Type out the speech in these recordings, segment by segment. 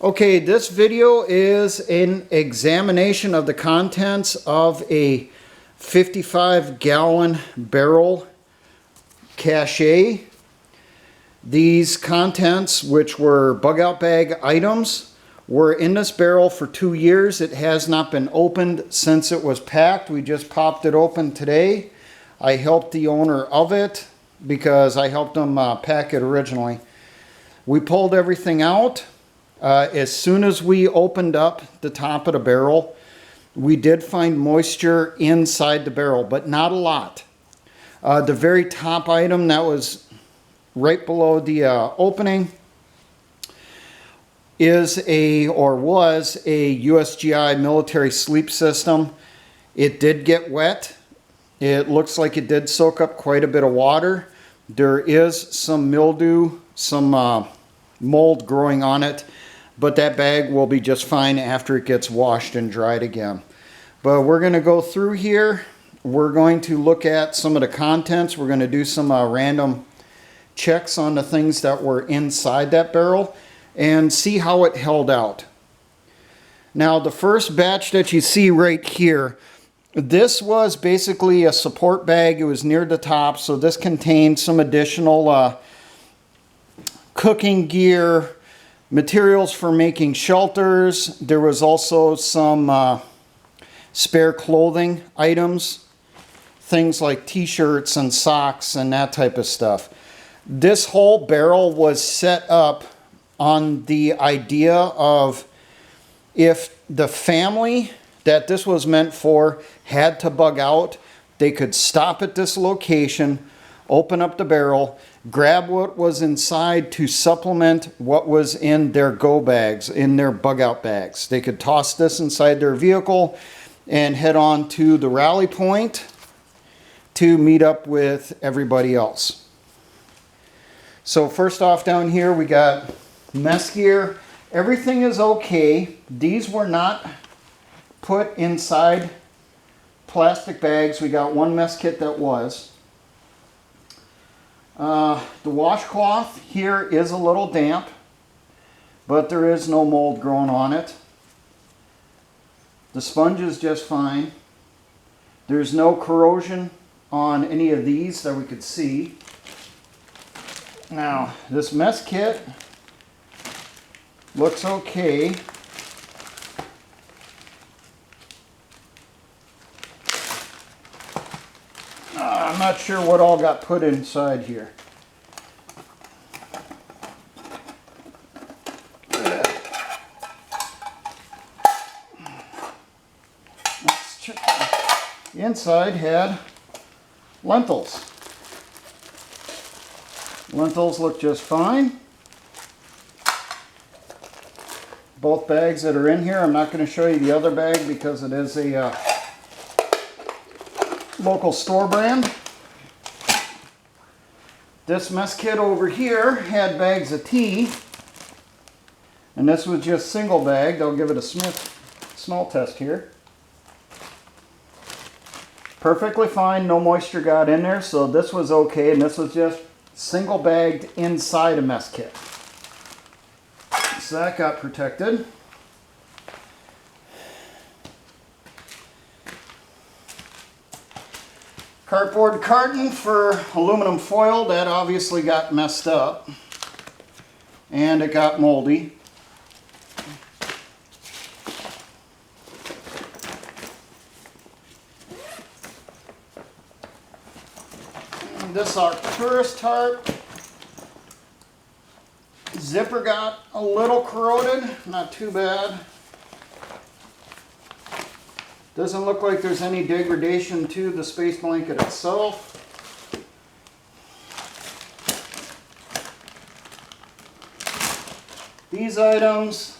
Okay, this video is an examination of the contents of a 55-gallon barrel cache. These contents, which were bug out bag items, were in this barrel for 2 years. It has not been opened since it was packed. We just popped it open today. I helped the owner of it because I helped him pack it originally. We pulled everything out. As soon as we opened up the top of the barrel, we did find moisture inside the barrel, but not a lot. The very top item that was right below the opening was a USGI military sleep system. It did get wet. It looks like it did soak up quite a bit of water. There is some mildew, some mold growing on it, but that bag will be just fine after it gets washed and dried again. But we're going to go through here. We're going to look at some of the contents. We're going to do some random checks on the things that were inside that barrel and see how it held out. Now, the first batch that you see right here, this was basically a support bag. It was near the top, so this contained some additional cooking gear, materials for making shelters. There was also some spare clothing items, things like t-shirts and socks and that type of stuff. This whole barrel was set up on the idea of if the family that this was meant for had to bug out, they could stop at this location, open up the barrel, grab what was inside to supplement what was in their go bags, in their bug out bags. They could toss this inside their vehicle and head on to the rally point to meet up with everybody else. So first off, down here we got mess gear. Everything is okay. These were not put inside plastic bags. We got one mess kit that was. The washcloth here is a little damp, but there is no mold growing on it. The sponge is just fine. There's no corrosion on any of these that we could see. Now, this mess kit looks okay. I'm not sure what all got put inside here. Let's check. The inside had lentils. Lentils look just fine. Both bags that are in here, I'm not going to show you the other bag because it is a local store brand. This mess kit over here had bags of tea, and this was just single bagged. I'll give it a smell test here. Perfectly fine, no moisture got in there, so this was okay, and this was just single bagged inside a mess kit. So that got protected. Cardboard carton for aluminum foil, that obviously got messed up and it got moldy. And this Arcturus tarp, zipper got a little corroded, not too bad. Doesn't look like there's any degradation to the space blanket itself. These items,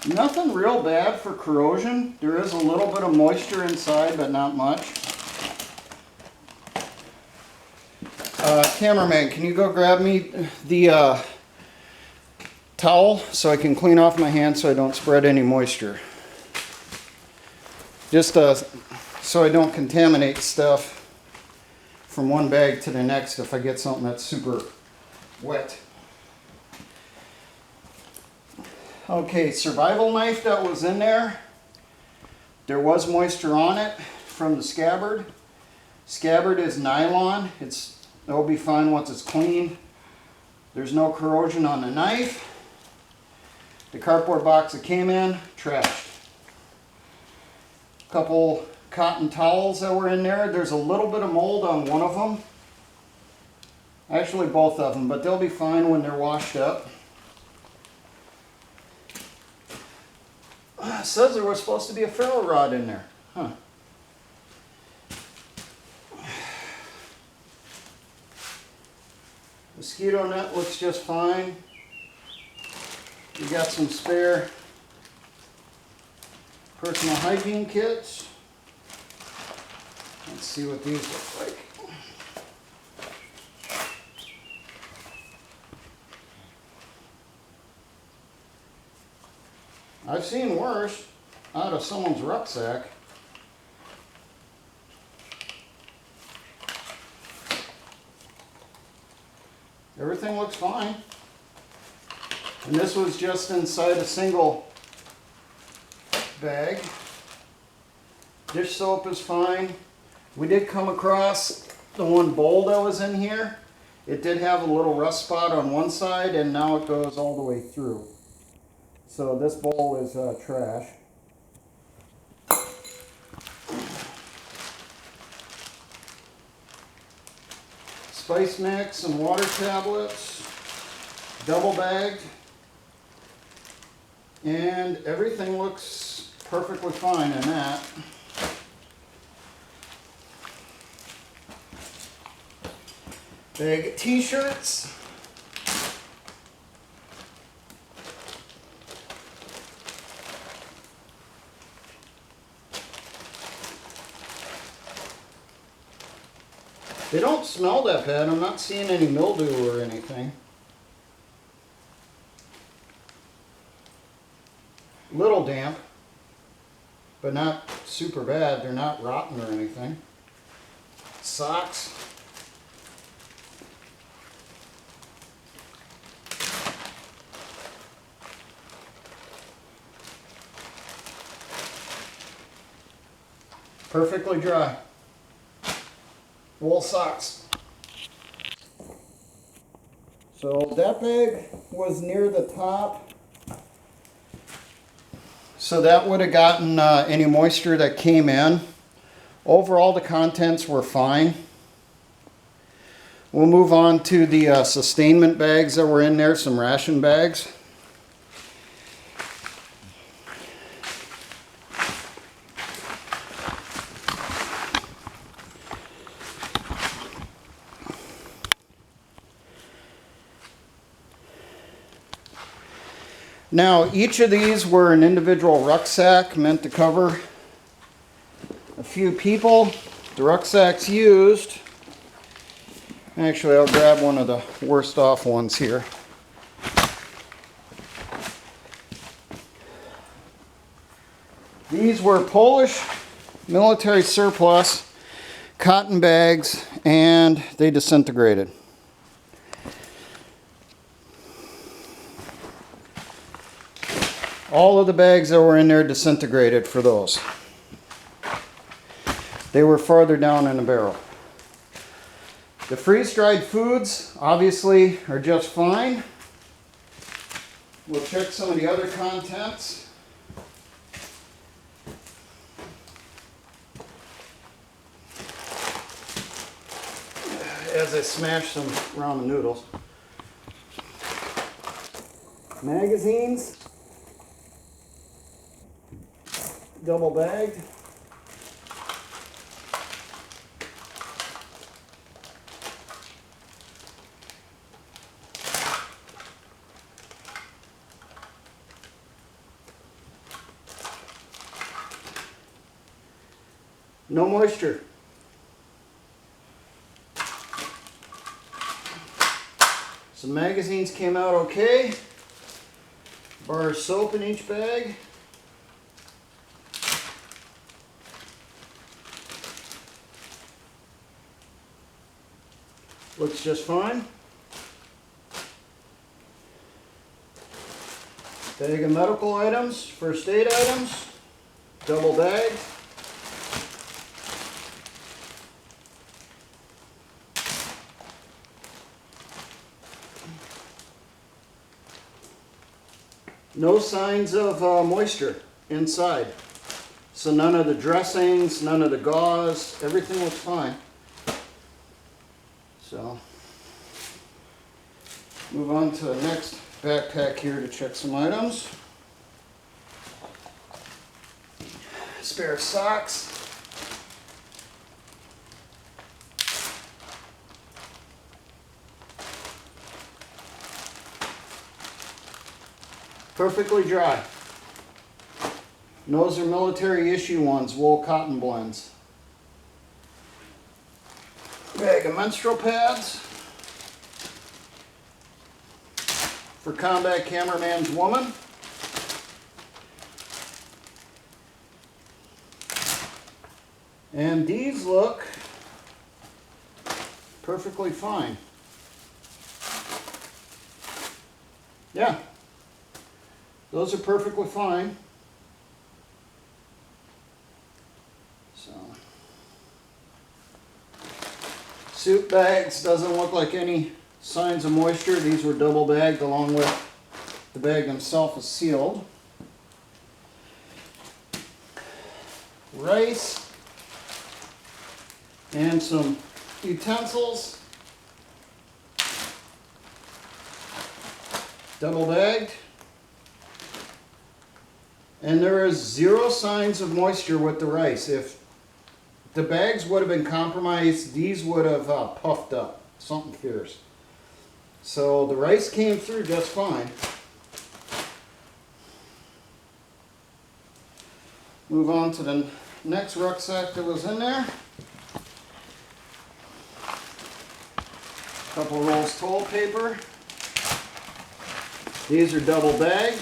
nothing real bad for corrosion. There is a little bit of moisture inside, but not much. Cameraman, can you go grab me the towel so I can clean off my hands so I don't spread any moisture. Just so I don't contaminate stuff from one bag to the next if I get something that's super wet. Okay, survival knife that was in there. There was moisture on it from the scabbard. Scabbard is nylon. It'll be fine once it's clean. There's no corrosion on the knife. The cardboard box it came in, trashed. A couple cotton towels that were in there. There's a little bit of mold on one of them. Actually both of them, but they'll be fine when they're washed up. It says there was supposed to be a ferro rod in there. Huh. Mosquito net looks just fine. We got some spare personal hygiene kits. Let's see what these look like. I've seen worse out of someone's rucksack. Everything looks fine. And this was just inside a single bag. Dish soap is fine. We did come across the one bowl that was in here. It did have a little rust spot on one side and now it goes all the way through. So this bowl is trash. Spice mix and water tablets, double bagged, and everything looks perfectly fine in that. Bag of t-shirts. They don't smell that bad. I'm not seeing any mildew or anything. Little damp, but not super bad. They're not rotten or anything. Socks. Perfectly dry. Wool socks. So that bag was near the top. So that would have gotten any moisture that came in. Overall, the contents were fine. We'll move on to the sustainment bags that were in there, some ration bags. Now, each of these were an individual rucksack meant to cover a few people. The rucksack's used. Actually, I'll grab one of the worst off ones here. These were Polish military surplus cotton bags, and they disintegrated. All of the bags that were in there disintegrated for those. They were farther down in the barrel. The freeze-dried foods obviously are just fine. We'll check some of the other contents. As I smash some ramen noodles. Magazines. Double bagged. No moisture. Some magazines came out okay. Bar of soap in each bag. Looks just fine. Bag of medical items, first aid items, double bag. No signs of moisture inside. So none of the dressings, none of the gauze, everything looks fine. So, move on to the next backpack here to check some items. Spare socks. Perfectly dry. Those are military issue ones, wool cotton blends. Bag of menstrual pads for combat cameraman's woman. And these look perfectly fine. Yeah, those are perfectly fine. So, suit bags, doesn't look like any signs of moisture. These were double bagged along with the bag themselves is sealed. Rice and some utensils, double bagged. And there is zero signs of moisture with the rice. If the bags would have been compromised, these would have puffed up, something fierce. So the rice came through just fine. Move on to the next rucksack that was in there. Couple rolls toilet paper. These are double bagged.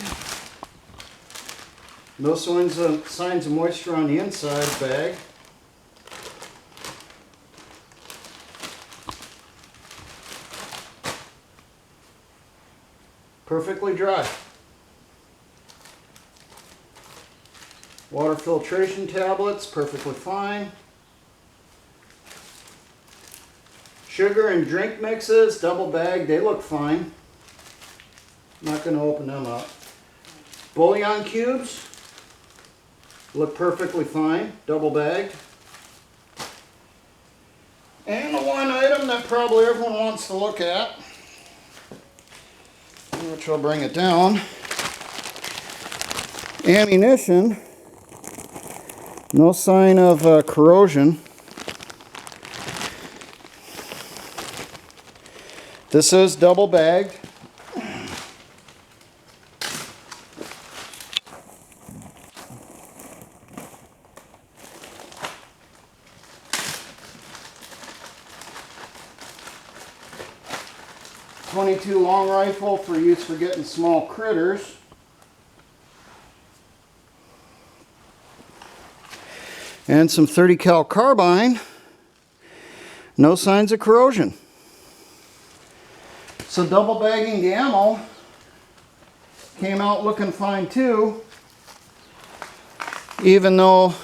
No signs of moisture on the inside bag. Perfectly dry. Water filtration tablets, perfectly fine. Sugar and drink mixes, double bagged, they look fine. Not going to open them up. Bouillon cubes, look perfectly fine, double bagged. And the one item that probably everyone wants to look at, which I'll bring it down. Ammunition, no sign of corrosion. This is double bagged. .22 long rifle for use for getting small critters. And some 30 cal carbine. No signs of corrosion. So double bagging the ammo came out looking fine too, even though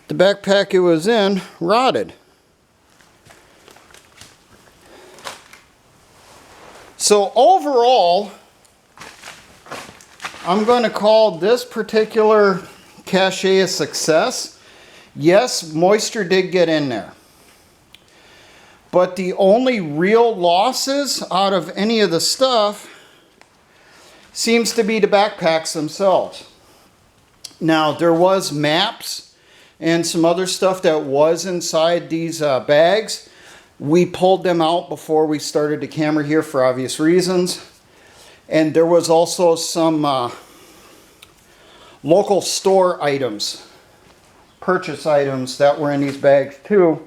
the backpack it was in rotted. So overall, I'm going to call this particular cache a success. Yes, moisture did get in there. But the only real losses out of any of the stuff seems to be the backpacks themselves. Now, there was maps and some other stuff that was inside these bags. We pulled them out before we started the camera here for obvious reasons. And there was also some local store items, purchase items that were in these bags too,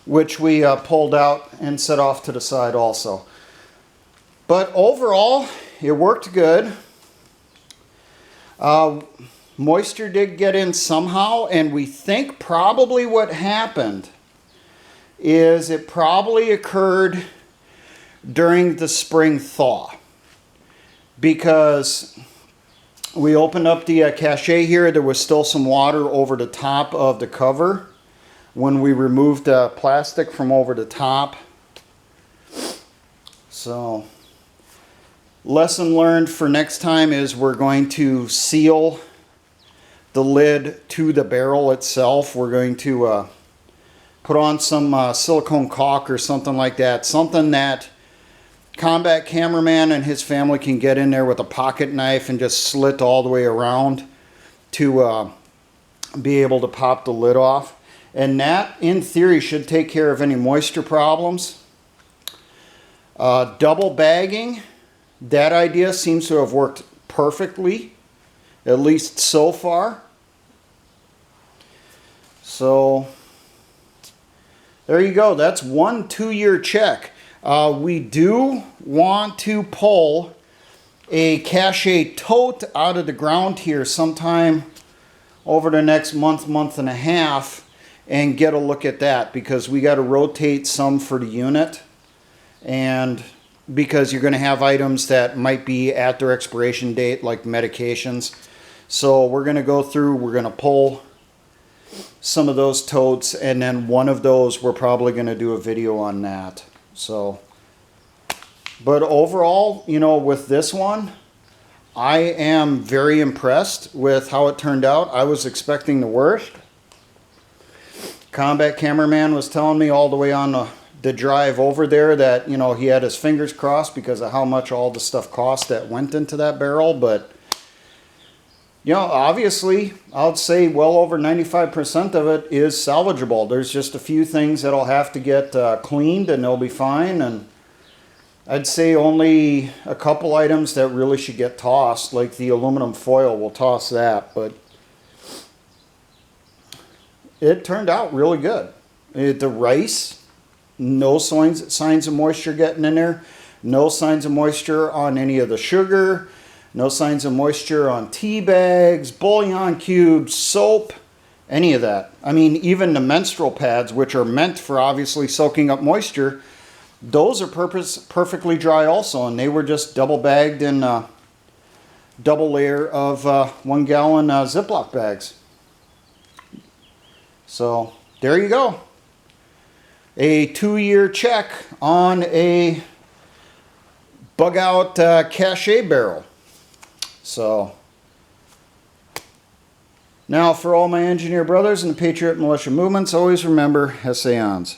which we pulled out and set off to the side also. But overall, it worked good. Moisture did get in somehow, and we think probably what happened is it probably occurred during the spring thaw, because we opened up the cache here. There was still some water over the top of the cover when we removed the plastic from over the top. So lesson learned for next time is we're going to seal the lid to the barrel itself. We're going to put on some silicone caulk or something like that. Something that combat cameraman and his family can get in there with a pocket knife and just slit all the way around to be able to pop the lid off. And that, in theory, should take care of any moisture problems. Double bagging, that idea seems to have worked perfectly, at least so far. So there you go. That's 1 2-year check. We do want to pull a cache tote out of the ground here sometime over the next month, month and a half, and get a look at that, because we got to rotate some for the unit, and because you're going to have items that might be at their expiration date, like medications. So we're going to go through, we're going to pull some of those totes, and then one of those we're probably going to do a video on that. So, but overall, you know, with this one, I am very impressed with how it turned out. I was expecting the worst. Combat cameraman was telling me all the way on the drive over there that, you know, he had his fingers crossed because of how much all the stuff cost that went into that barrel. But you know, obviously, I would say well over 95% of it is salvageable. There's just a few things that'll have to get cleaned, and they'll be fine. And I'd say only a couple items that really should get tossed, like the aluminum foil. We'll toss that. But it turned out really good. The rice, no signs of moisture getting in there. No signs of moisture on any of the sugar. No signs of moisture on tea bags, bouillon cubes, soap, any of that. I mean, even the menstrual pads, which are meant for obviously soaking up moisture, those are perfectly dry also, and they were just double bagged in a double layer of 1 gallon Ziploc bags. So there you go. A 2-year check on a bug out cache barrel. So, now for all my engineer brothers and the Patriot Militia movements, always remember, essayons.